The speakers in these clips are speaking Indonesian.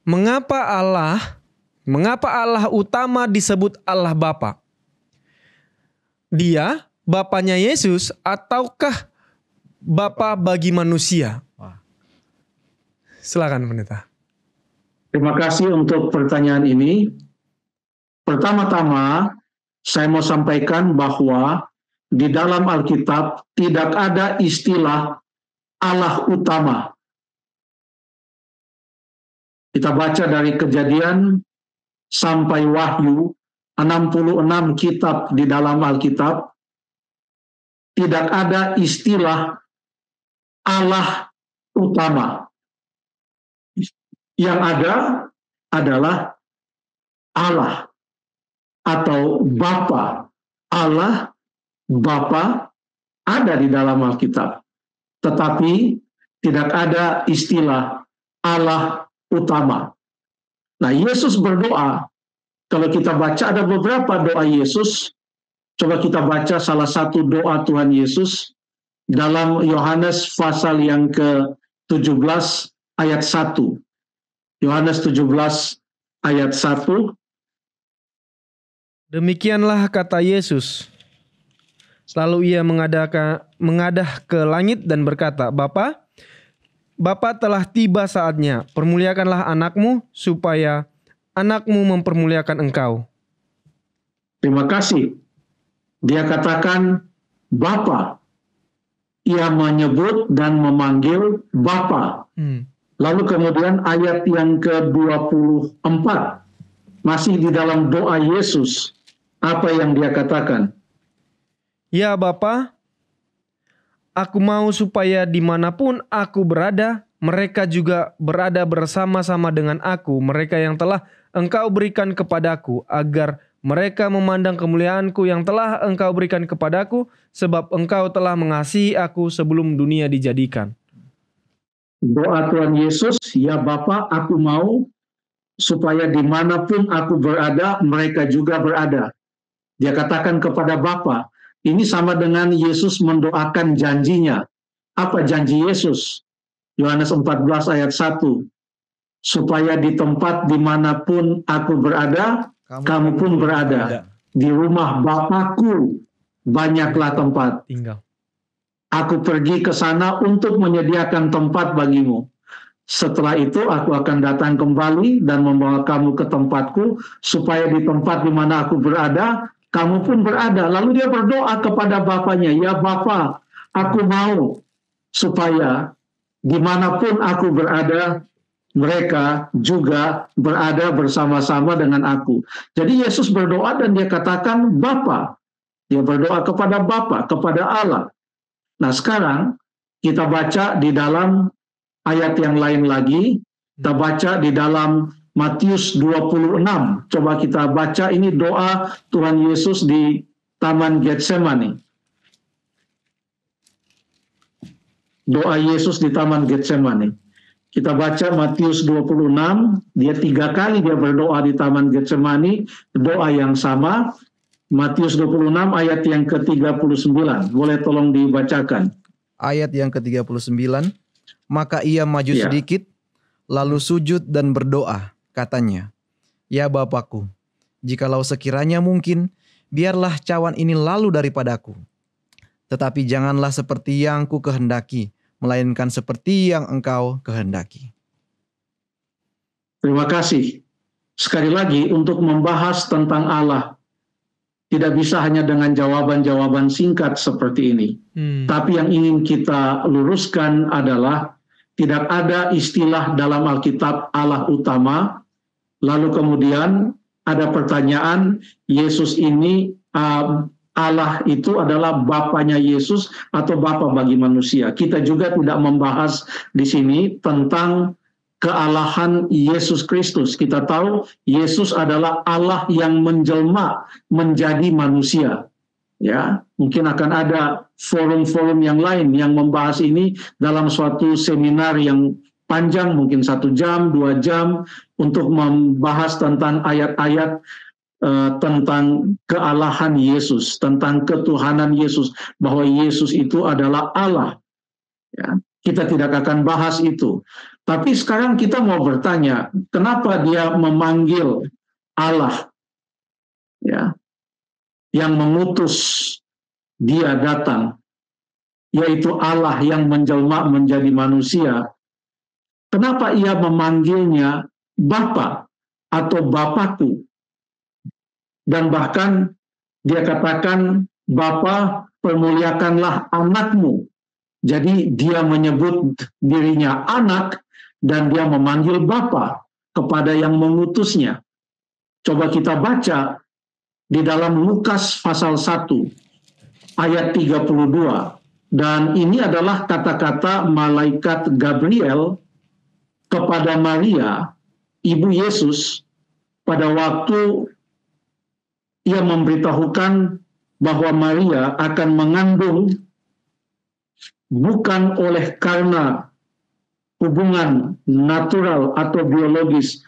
mengapa Allah utama disebut Allah Bapa? Dia Bapanya Yesus ataukah Bapa bagi manusia? Silakan pendeta. Terima kasih untuk pertanyaan ini. Pertama-tama, saya mau sampaikan bahwa di dalam Alkitab tidak ada istilah Allah utama. Kita baca dari Kejadian sampai Wahyu, 66 kitab di dalam Alkitab, tidak ada istilah Allah utama. Yang ada adalah Allah atau Bapa. Allah, Bapa ada di dalam Alkitab. Tetapi tidak ada istilah Allah utama. Nah, Yesus berdoa. Kalau kita baca ada beberapa doa Yesus. Coba kita baca salah satu doa Tuhan Yesus dalam Yohanes pasal yang ke-17 ayat 1. Yohanes 17 ayat 1. Demikianlah kata Yesus. Lalu ia mengadah ke langit dan berkata, Bapa telah tiba saatnya, permuliakanlah anakmu supaya anakmu mempermuliakan engkau. Terima kasih. Dia katakan Bapa. Ia menyebut dan memanggil Bapa. Lalu kemudian ayat yang ke-24. Masih di dalam doa Yesus. Apa yang dia katakan? Ya Bapa, aku mau supaya dimanapun aku berada, mereka juga berada bersama-sama dengan aku, mereka yang telah Engkau berikan kepadaku, agar mereka memandang kemuliaanku yang telah Engkau berikan kepadaku, sebab Engkau telah mengasihi aku sebelum dunia dijadikan. Doa Tuhan Yesus, ya Bapa, aku mau supaya dimanapun aku berada, mereka juga berada. Dia katakan kepada Bapa. Ini sama dengan Yesus mendoakan janjinya. Apa janji Yesus? Yohanes 14 ayat 1. Supaya di tempat dimanapun aku berada, kamu pun berada. Di rumah Bapakku banyaklah tempat. Tinggal. Aku pergi ke sana untuk menyediakan tempat bagimu. Setelah itu aku akan datang kembali dan membawa kamu ke tempatku, supaya di tempat di mana aku berada, kamu pun berada. Lalu dia berdoa kepada Bapanya, ya Bapa, aku mau supaya dimanapun aku berada, mereka juga berada bersama-sama dengan aku. Jadi Yesus berdoa dan dia katakan Bapa. Dia berdoa kepada Bapa, kepada Allah. Nah sekarang kita baca di dalam ayat yang lain lagi. Kita baca di dalam Matius 26. Coba kita baca ini doa Tuhan Yesus di Taman Getsemani. Doa Yesus di Taman Getsemani. Kita baca Matius 26. Dia 3 kali dia berdoa di Taman Getsemani. Doa yang sama. Matius 26 ayat yang ke-39. Boleh tolong dibacakan. Ayat yang ke-39. Maka ia maju sedikit, lalu sujud dan berdoa, katanya, ya Bapakku, jikalau sekiranya mungkin, biarlah cawan ini lalu daripadaku. Tetapi janganlah seperti yang ku kehendaki, melainkan seperti yang Engkau kehendaki. Terima kasih. Sekali lagi untuk membahas tentang Allah, tidak bisa hanya dengan jawaban-jawaban singkat seperti ini. Tapi yang ingin kita luruskan adalah tidak ada istilah dalam Alkitab Allah utama. Lalu kemudian ada pertanyaan, Yesus ini Allah itu adalah Bapanya Yesus atau Bapa bagi manusia. Kita juga tidak membahas di sini tentang kealahan Yesus Kristus. Kita tahu Yesus adalah Allah yang menjelma menjadi manusia. Ya, mungkin akan ada forum-forum yang lain yang membahas ini dalam suatu seminar yang panjang, mungkin 1 jam, 2 jam, untuk membahas tentang ayat-ayat tentang kealahan Yesus, tentang ketuhanan Yesus, bahwa Yesus itu adalah Allah. Ya. Kita tidak akan bahas itu. Tapi sekarang kita mau bertanya, kenapa dia memanggil Allah, ya, yang mengutus dia datang, yaitu Allah yang menjelma menjadi manusia. Kenapa ia memanggilnya Bapa atau Bapakku? Dan bahkan dia katakan, Bapa, permuliakanlah anakmu. Jadi dia menyebut dirinya anak dan dia memanggil Bapa kepada yang mengutusnya. Coba kita baca di dalam Lukas pasal 1 ayat 32. Dan ini adalah kata-kata malaikat Gabriel kepada Maria, ibu Yesus, pada waktu ia memberitahukan bahwa Maria akan mengandung bukan oleh karena hubungan natural atau biologis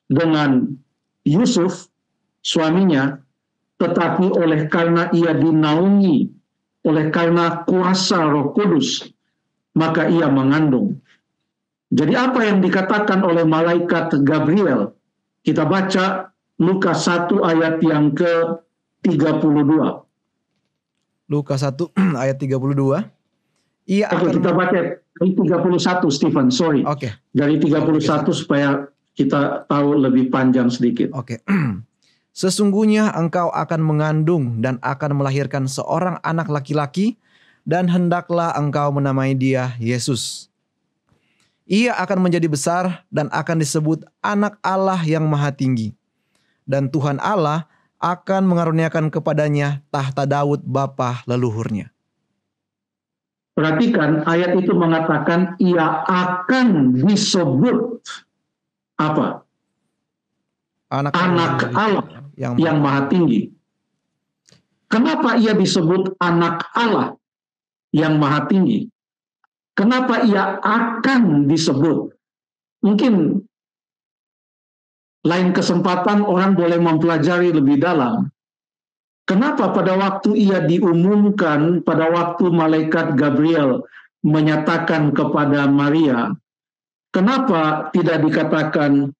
dengan Yusuf, suaminya, tetapi oleh karena ia dinaungi oleh karena kuasa Roh Kudus, maka ia mengandung. Jadi apa yang dikatakan oleh malaikat Gabriel? Kita baca Lukas 1 ayat yang ke-32. Lukas 1 ayat 32. Kita baca dari 31, Stephen, sorry. Oke. Dari 31 supaya kita tahu lebih panjang sedikit. Oke. Sesungguhnya engkau akan mengandung dan akan melahirkan seorang anak laki-laki, dan hendaklah engkau menamai dia Yesus. Ia akan menjadi besar dan akan disebut Anak Allah yang Maha Tinggi. Dan Tuhan Allah akan mengaruniakan kepadanya tahta Daud bapa leluhurnya. Perhatikan, ayat itu mengatakan ia akan disebut apa? Anak Allah yang Maha Tinggi. Kenapa ia disebut anak Allah yang Maha Tinggi? Kenapa ia akan disebut? Mungkin lain kesempatan orang boleh mempelajari lebih dalam. Kenapa pada waktu ia diumumkan, pada waktu malaikat Gabriel menyatakan kepada Maria, kenapa tidak dikatakan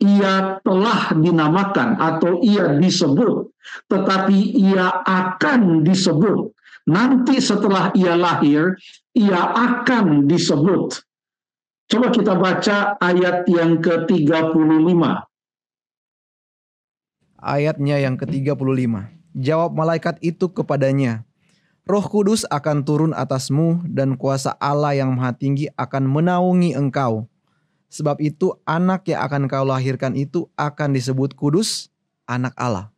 ia telah dinamakan atau ia disebut, tetapi ia akan disebut. Nanti setelah ia lahir, ia akan disebut. Coba kita baca ayat yang ke-35. Ayatnya yang ke-35. Jawab malaikat itu kepadanya, Roh Kudus akan turun atasmu dan kuasa Allah yang Maha Tinggi akan menaungi engkau. Sebab itu anak yang akan kau lahirkan itu akan disebut kudus, anak Allah.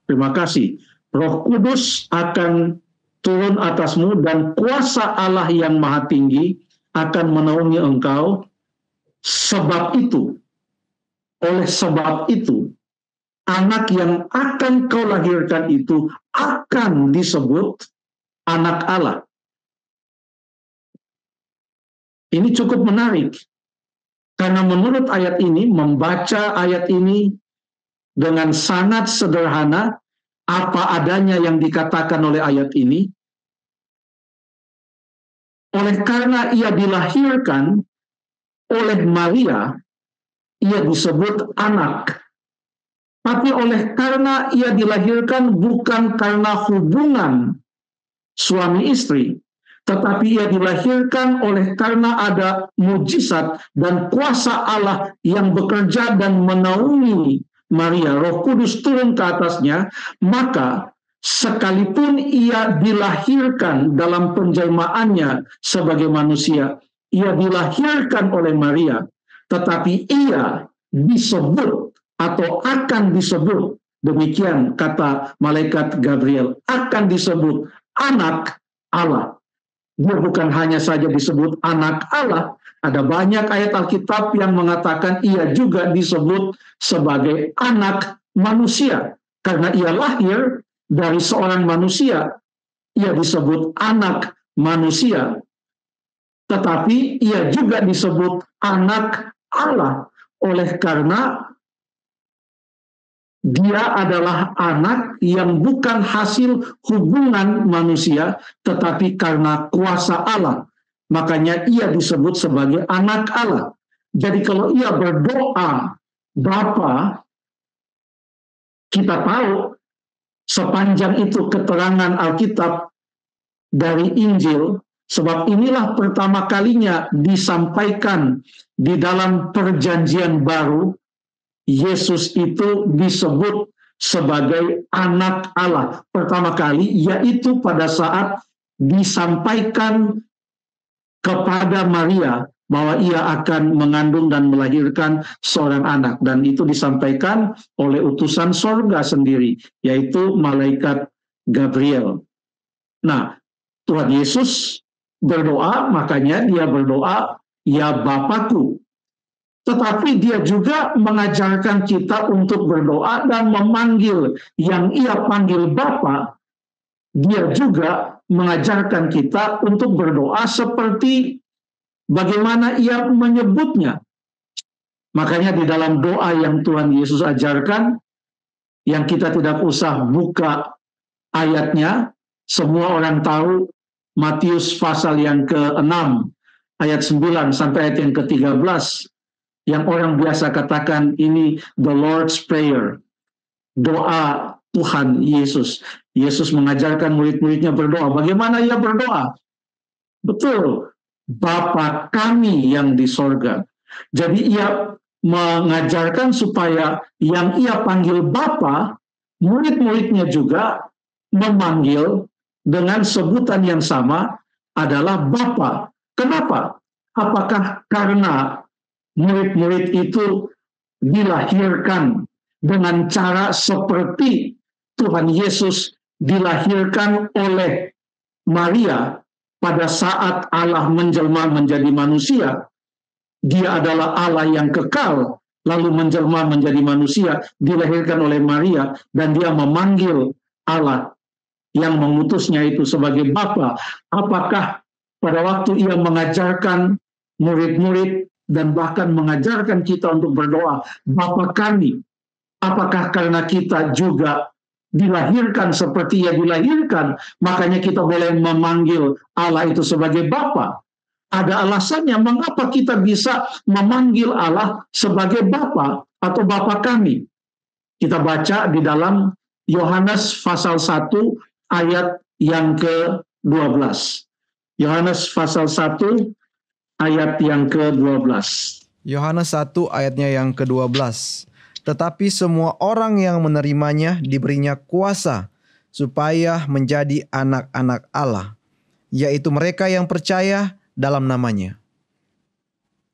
Terima kasih. Roh Kudus akan turun atasmu dan kuasa Allah yang Maha Tinggi akan menaungi engkau. Sebab itu, oleh sebab itu, anak yang akan kau lahirkan itu akan disebut anak Allah. Ini cukup menarik. Karena menurut ayat ini, membaca ayat ini dengan sangat sederhana, apa adanya yang dikatakan oleh ayat ini, oleh karena ia dilahirkan oleh Maria, ia disebut anak. Tapi oleh karena ia dilahirkan bukan karena hubungan suami istri, tetapi ia dilahirkan oleh karena ada mujizat dan kuasa Allah yang bekerja dan menaungi Maria. Roh Kudus turun ke atasnya, maka sekalipun ia dilahirkan dalam penjelmaannya sebagai manusia, ia dilahirkan oleh Maria, tetapi ia disebut atau akan disebut, demikian kata malaikat Gabriel, akan disebut anak Allah. Dia bukan hanya saja disebut anak Allah, ada banyak ayat Alkitab yang mengatakan ia juga disebut sebagai anak manusia. Karena ia lahir dari seorang manusia, ia disebut anak manusia. Tetapi ia juga disebut anak Allah oleh karena Dia adalah anak yang bukan hasil hubungan manusia, tetapi karena kuasa Allah. Makanya ia disebut sebagai anak Allah. Jadi kalau ia berdoa, Bapa, kita tahu sepanjang itu keterangan Alkitab dari Injil, sebab inilah pertama kalinya disampaikan di dalam perjanjian baru, Yesus itu disebut sebagai anak Allah pertama kali, yaitu pada saat disampaikan kepada Maria bahwa ia akan mengandung dan melahirkan seorang anak, dan itu disampaikan oleh utusan sorga sendiri, yaitu malaikat Gabriel. Nah, Tuhan Yesus berdoa, makanya dia berdoa, "Ya Bapakku." Tetapi dia juga mengajarkan kita untuk berdoa dan memanggil yang ia panggil Bapa. Dia juga mengajarkan kita untuk berdoa seperti bagaimana ia menyebutnya. Makanya di dalam doa yang Tuhan Yesus ajarkan, yang kita tidak usah buka ayatnya, semua orang tahu Matius pasal yang ke-6, ayat 9 sampai ayat yang ke-13. Yang orang biasa katakan ini the Lord's Prayer, doa Tuhan Yesus. Yesus mengajarkan murid-muridnya berdoa. Bagaimana ia berdoa? Betul, Bapa kami yang di sorga. Jadi ia mengajarkan supaya yang ia panggil Bapa, murid-muridnya juga memanggil dengan sebutan yang sama adalah Bapa. Kenapa? Apakah karena murid-murid itu dilahirkan dengan cara seperti Tuhan Yesus dilahirkan oleh Maria pada saat Allah menjelma menjadi manusia? Dia adalah Allah yang kekal, lalu menjelma menjadi manusia, dilahirkan oleh Maria, dan dia memanggil Allah yang mengutusnya itu sebagai Bapa. Apakah pada waktu ia mengajarkan murid-murid dan bahkan mengajarkan kita untuk berdoa, Bapa kami, apakah karena kita juga dilahirkan seperti ia dilahirkan, makanya kita boleh memanggil Allah itu sebagai Bapa? Ada alasannya mengapa kita bisa memanggil Allah sebagai Bapa atau Bapa kami. Kita baca di dalam Yohanes pasal 1 ayat yang ke-12. Yohanes pasal 1 ayat yang ke-12. Yohanes 1 ayatnya yang ke-12. Tetapi semua orang yang menerimanya diberinya kuasa supaya menjadi anak-anak Allah, yaitu mereka yang percaya dalam namanya.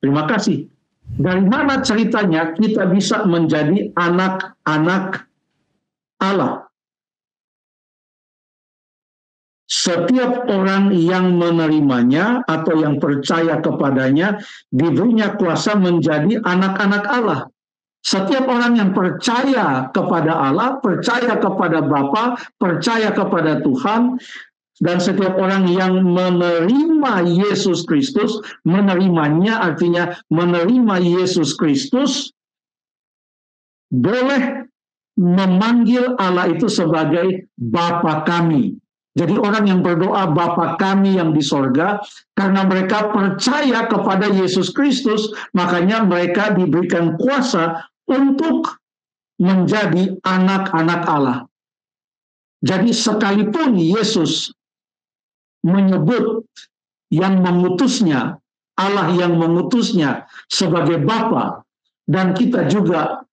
Terima kasih. Dari mana ceritanya kita bisa menjadi anak-anak Allah? Setiap orang yang menerimanya atau yang percaya kepadanya diberinya kuasa menjadi anak-anak Allah. Setiap orang yang percaya kepada Allah, percaya kepada Bapa, percaya kepada Tuhan, dan setiap orang yang menerima Yesus Kristus, menerimanya artinya menerima Yesus Kristus, boleh memanggil Allah itu sebagai Bapa kami. Jadi orang yang berdoa Bapa kami yang di sorga, karena mereka percaya kepada Yesus Kristus, makanya mereka diberikan kuasa untuk menjadi anak-anak Allah. Jadi sekalipun Yesus menyebut yang mengutusnya, Allah yang mengutusnya sebagai Bapa, dan kita juga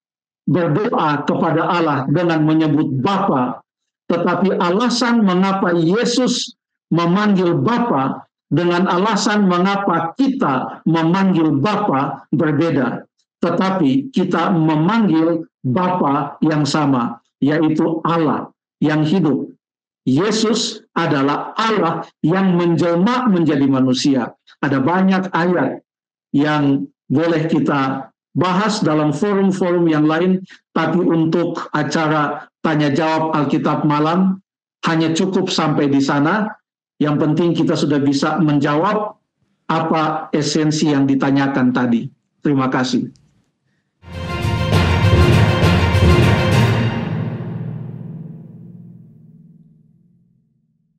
berdoa kepada Allah dengan menyebut Bapa, tetapi alasan mengapa Yesus memanggil Bapa dengan alasan mengapa kita memanggil Bapa berbeda. Tetapi kita memanggil Bapa yang sama, yaitu Allah yang hidup. Yesus adalah Allah yang menjelma menjadi manusia. Ada banyak ayat yang boleh kita bahas dalam forum-forum yang lain, tapi untuk acara tanya jawab Alkitab malam hanya cukup sampai di sana. Yang penting kita sudah bisa menjawab apa esensi yang ditanyakan tadi. Terima kasih.